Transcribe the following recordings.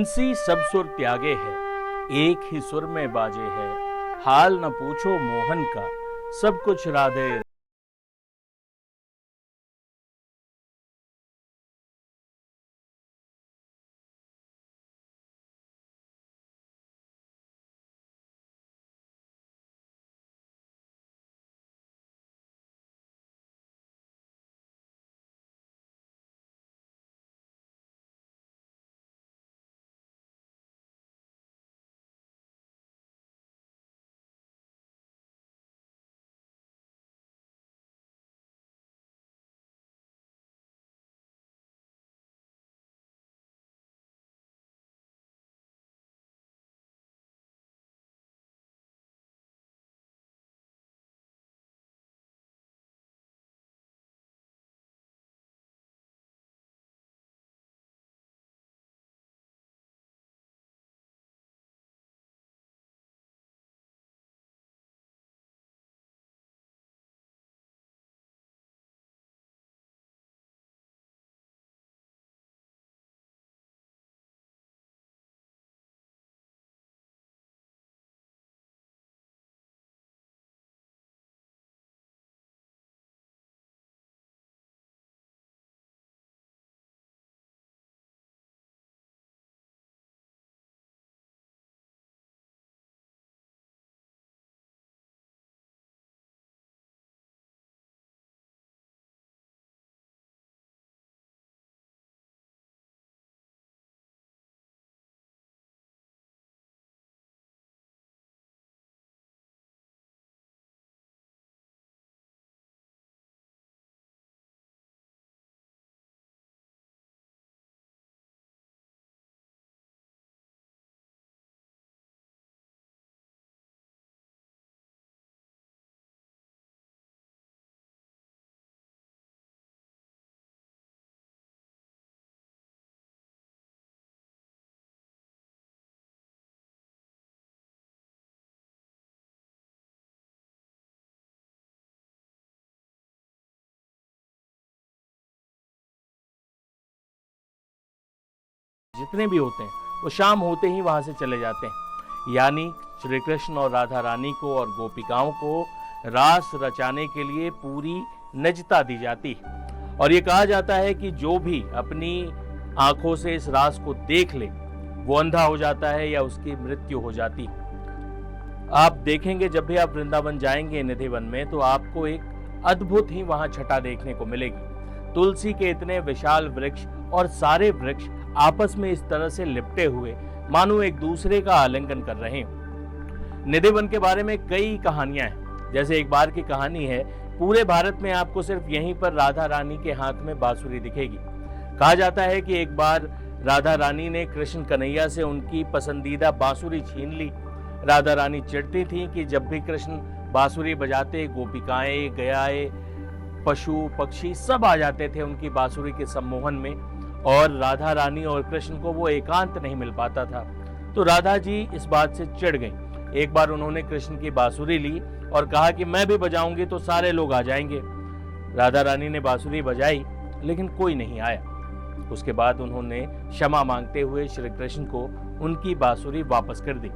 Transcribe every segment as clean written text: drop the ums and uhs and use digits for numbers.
बंसी सब सुर त्यागे है, एक ही सुर में बाजे है। हाल न पूछो मोहन का, सब कुछ राधे। जितने भी होते हैं वो शाम होते ही वहां से चले जाते हैं। यानी श्री कृष्ण और राधा रानी को और गोपिकाओं को रास रचाने के लिए पूरी निजता दी जाती है। और ये कहा जाता है कि जो भी अपनी आंखों से इस रास को देख ले वो अंधा हो जाता है या उसकी मृत्यु हो जाती है। आप देखेंगे जब भी आप वृंदावन जाएंगे निधि वन में, तो आपको एक अद्भुत ही वहां छटा देखने को मिलेगी। तुलसी के इतने विशाल वृक्ष और सारे वृक्ष आपस में इस तरह से लिपटे हुए मानो एक दूसरे का आलिंगन कर रहे हो। निधि वन के बारे में कई कहानियां हैं। जैसे एक बार की कहानी है, पूरे भारत में आपको सिर्फ यहीं पर राधा रानी के हाथ में बांसुरी दिखेगी। कहा जाता है कि एक बार राधा रानी ने कृष्ण कन्हैया से उनकी पसंदीदा बांसुरी छीन ली। राधा रानी चिढ़ती थी कि जब भी कृष्ण बांसुरी बजाते, गोपिकाएं, गयाए, पशु पक्षी सब आ जाते थे उनकी बांसुरी के सम्मोहन में, और राधा रानी और कृष्ण को वो एकांत नहीं मिल पाता था। तो राधा जी इस बात से चिढ़ गईं। एक बार उन्होंने कृष्ण की बांसुरी ली और कहा कि मैं भी बजाऊंगी तो सारे लोग आ जाएंगे। राधा रानी ने बांसुरी बजाई लेकिन कोई नहीं आया। उसके बाद उन्होंने क्षमा मांगते हुए श्री कृष्ण को उनकी बांसुरी वापस कर दी।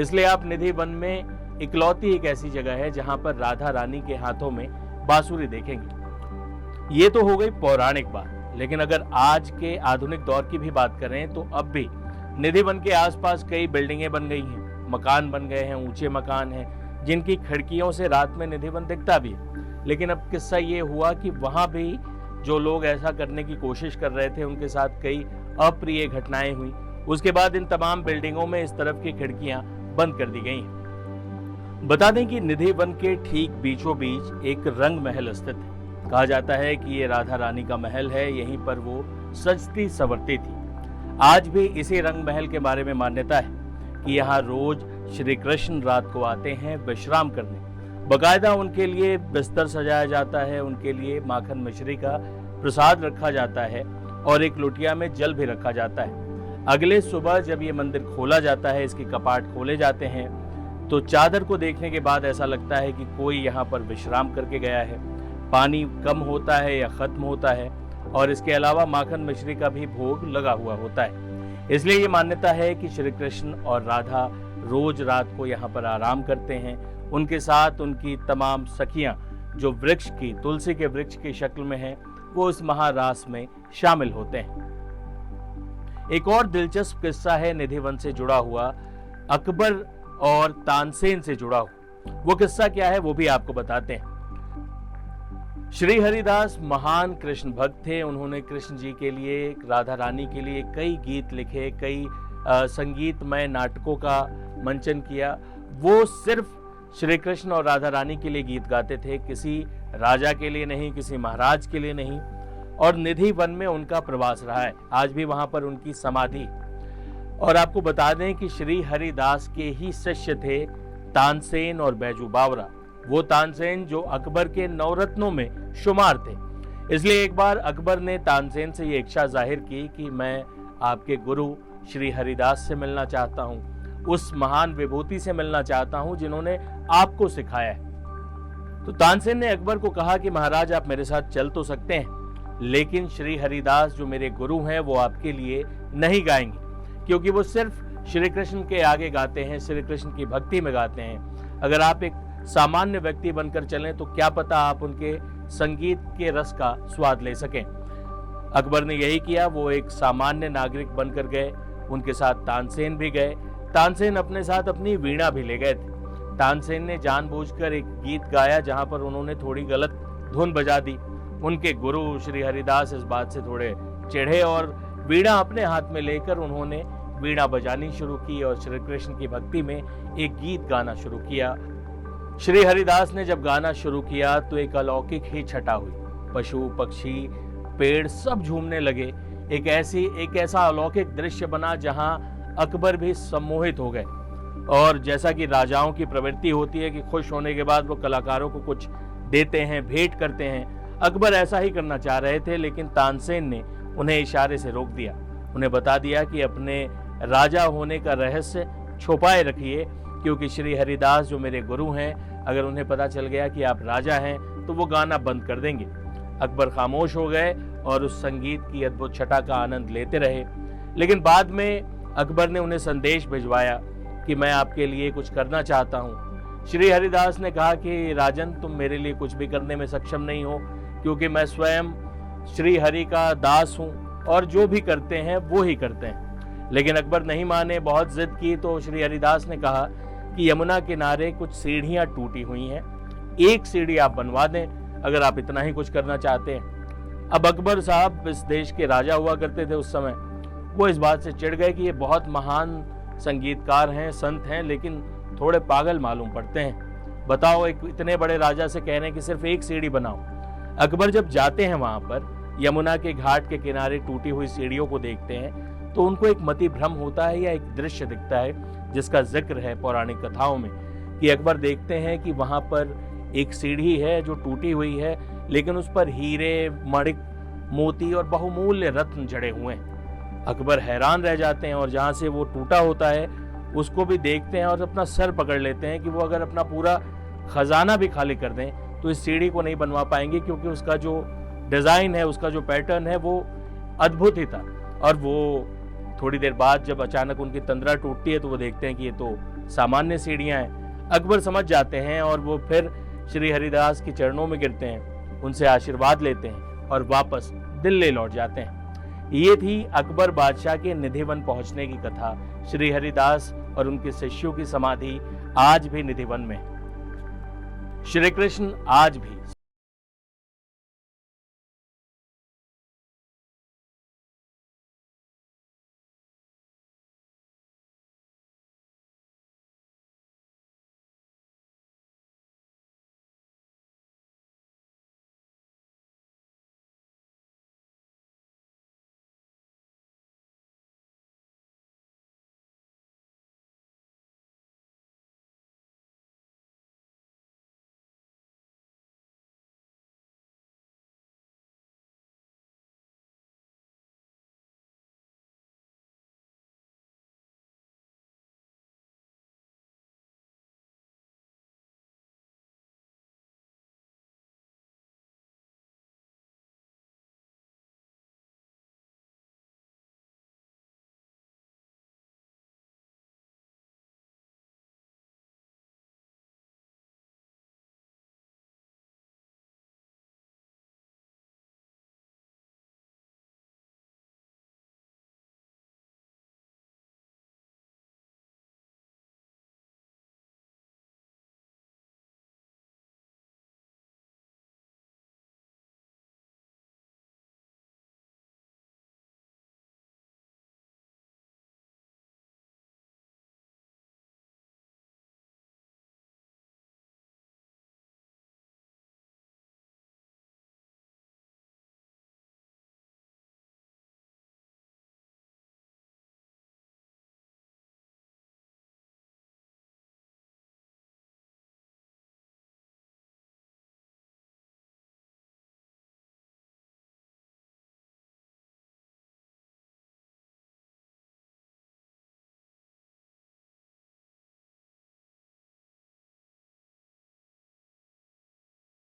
इसलिए आप निधि वन में इकलौती एक ऐसी जगह है जहां पर राधा रानी के हाथों में बांसुरी देखेंगे। ये तो हो गई पौराणिक बात, लेकिन अगर आज के आधुनिक दौर की भी बात करें तो अब भी निधि वन के आसपास कई बिल्डिंगें बन गई हैं, मकान बन गए हैं, ऊंचे मकान हैं जिनकी खिड़कियों से रात में निधि वन दिखता भी है। लेकिन अब किस्सा ये हुआ कि वहां भी जो लोग ऐसा करने की कोशिश कर रहे थे उनके साथ कई अप्रिय घटनाएं हुई। उसके बाद इन तमाम बिल्डिंगों में इस तरफ की खिड़कियां बंद कर दी गई हैं। बता दें कि निधि वन के ठीक बीचों बीच एक रंग महल स्थित है। कहा जाता है कि ये राधा रानी का महल है, यहीं पर वो सजती संवरती थी। आज भी इसी रंग महल के बारे में मान्यता है कि यहाँ रोज श्री कृष्ण रात को आते हैं विश्राम करने। बकायदा उनके लिए बिस्तर सजाया जाता है, उनके लिए माखन मिश्री का प्रसाद रखा जाता है और एक लोटिया में जल भी रखा जाता है। अगले सुबह जब ये मंदिर खोला जाता है, इसके कपाट खोले जाते हैं, तो चादर को देखने के बाद ऐसा लगता है कि कोई यहाँ पर विश्राम करके गया है। पानी कम होता है या खत्म होता है और इसके अलावा माखन मिश्री का भी भोग लगा हुआ होता है। इसलिए ये मान्यता है कि श्री कृष्ण और राधा रोज रात को यहाँ पर आराम करते हैं। उनके साथ उनकी तमाम सखियां जो वृक्ष की, तुलसी के वृक्ष की शक्ल में हैं, वो इस महारास में शामिल होते हैं। एक और दिलचस्प किस्सा है निधिवन से जुड़ा हुआ, अकबर और तानसेन से जुड़ा हुआ। वो किस्सा क्या है वो भी आपको बताते हैं। श्री हरिदास महान कृष्ण भक्त थे। उन्होंने कृष्ण जी के लिए, राधा रानी के लिए कई गीत लिखे, कई संगीतमय नाटकों का मंचन किया। वो सिर्फ श्री कृष्ण और राधा रानी के लिए गीत गाते थे, किसी राजा के लिए नहीं, किसी महाराज के लिए नहीं। और निधि वन में उनका प्रवास रहा है, आज भी वहां पर उनकी समाधि। और आपको बता दें कि श्री हरिदास के ही शिष्य थे तानसेन और बैजू बावरा। वो तानसेन जो अकबर के नवरत्नों में शुमार थे। इसलिए एक बार अकबर ने तानसेन से ये इच्छा जाहिर की कि मैं आपके गुरु श्री हरिदास से मिलना चाहता हूं, उस महान विभूति से मिलना चाहता हूं जिन्होंने आपको सिखाया है। तो तानसेन ने अकबर को कहा कि महाराज, आप मेरे साथ चल तो सकते हैं, लेकिन श्री हरिदास जो मेरे गुरु हैं वो आपके लिए नहीं गाएंगे, क्योंकि वो सिर्फ श्री कृष्ण के आगे गाते हैं, श्री कृष्ण की भक्ति में गाते हैं। अगर आप एक सामान्य व्यक्ति बनकर चलें तो क्या पता आप उनके संगीत के रस का स्वाद ले सकें। अकबर ने यही किया, वो एक सामान्य नागरिक बनकर गए। उनके साथ तानसेन भी गए। तानसेन अपने साथ अपनी वीणा भी ले गए थे। तानसेन ने जानबूझकर एक गीत गाया जहां पर उन्होंने थोड़ी गलत धुन बजा दी। उनके गुरु श्री हरिदास इस बात से थोड़े चिढ़े और वीणा अपने हाथ में लेकर उन्होंने वीणा बजानी शुरू की और श्री कृष्ण की भक्ति में एक गीत गाना शुरू किया। श्री हरिदास ने जब गाना शुरू किया तो एक अलौकिक ही छटा हुई। पशु, पक्षी, पेड़ सब झूमने लगे। एक ऐसा अलौकिक दृश्य बना जहां अकबर भी सम्मोहित हो गए। और जैसा कि राजाओं की प्रवृत्ति होती है कि खुश होने के बाद वो कलाकारों को कुछ देते हैं, भेंट करते हैं, अकबर ऐसा ही करना चाह रहे थे, लेकिन तानसेन ने उन्हें इशारे से रोक दिया। उन्हें बता दिया कि अपने राजा होने का रहस्य छुपाए रखिए, क्योंकि श्री हरिदास जो मेरे गुरु हैं, अगर उन्हें पता चल गया कि आप राजा हैं तो वो गाना बंद कर देंगे। अकबर खामोश हो गए और उस संगीत की अद्भुत छटा का आनंद लेते रहे। लेकिन बाद में अकबर ने उन्हें संदेश भिजवाया कि मैं आपके लिए कुछ करना चाहता हूँ। श्री हरिदास ने कहा कि राजन, तुम मेरे लिए कुछ भी करने में सक्षम नहीं हो, क्योंकि मैं स्वयं श्री हरि का दास हूँ और जो भी करते हैं वो ही करते हैं। लेकिन अकबर नहीं माने, बहुत जिद की। तो श्री हरिदास ने कहा कि यमुना किनारे कुछ सीढ़ियां टूटी हुई हैं, एक सीढ़ी आप बनवा दें अगर आप इतना ही कुछ करना चाहते हैं। अब अकबर साहब इस देश के राजा हुआ करते थे उस समय। वो इस बात से चिढ़ गए कि ये बहुत महान संगीतकार हैं, संत हैं, लेकिन थोड़े पागल मालूम पड़ते हैं। बताओ, एक इतने बड़े राजा से कह रहे हैं कि सिर्फ एक सीढ़ी बनाओ। अकबर जब जाते हैं वहां पर, यमुना के घाट के किनारे टूटी हुई सीढ़ियों को देखते हैं तो उनको एक मति भ्रम होता है या एक दृश्य दिखता है जिसका जिक्र है पौराणिक कथाओं में, कि अकबर देखते हैं कि वहां पर एक सीढ़ी है जो टूटी हुई है, लेकिन उस पर हीरे, मणिक, मोती और बहुमूल्य रत्न जड़े हुए हैं। अकबर हैरान रह जाते हैं और जहां से वो टूटा होता है उसको भी देखते हैं और अपना सर पकड़ लेते हैं कि वो अगर अपना पूरा खजाना भी खाली कर दें तो इस सीढ़ी को नहीं बनवा पाएंगे, क्योंकि उसका जो डिजाइन है, उसका जो पैटर्न है वो अद्भुत ही था। और वो थोड़ी देर बाद जब अचानक उनकी तंद्रा टूटती है तो वो देखते हैं कि ये तो सामान्य सीढ़ियां हैं। अकबर समझ जाते हैं और वो फिर श्री हरिदास के चरणों में गिरते हैं, उनसे आशीर्वाद लेते हैं और वापस दिल्ली लौट जाते हैं। ये थी अकबर बादशाह के निधिवन पहुंचने की कथा। श्री हरिदास और उनके शिष्यों की समाधि आज भी निधिवन में है। श्री कृष्ण आज भी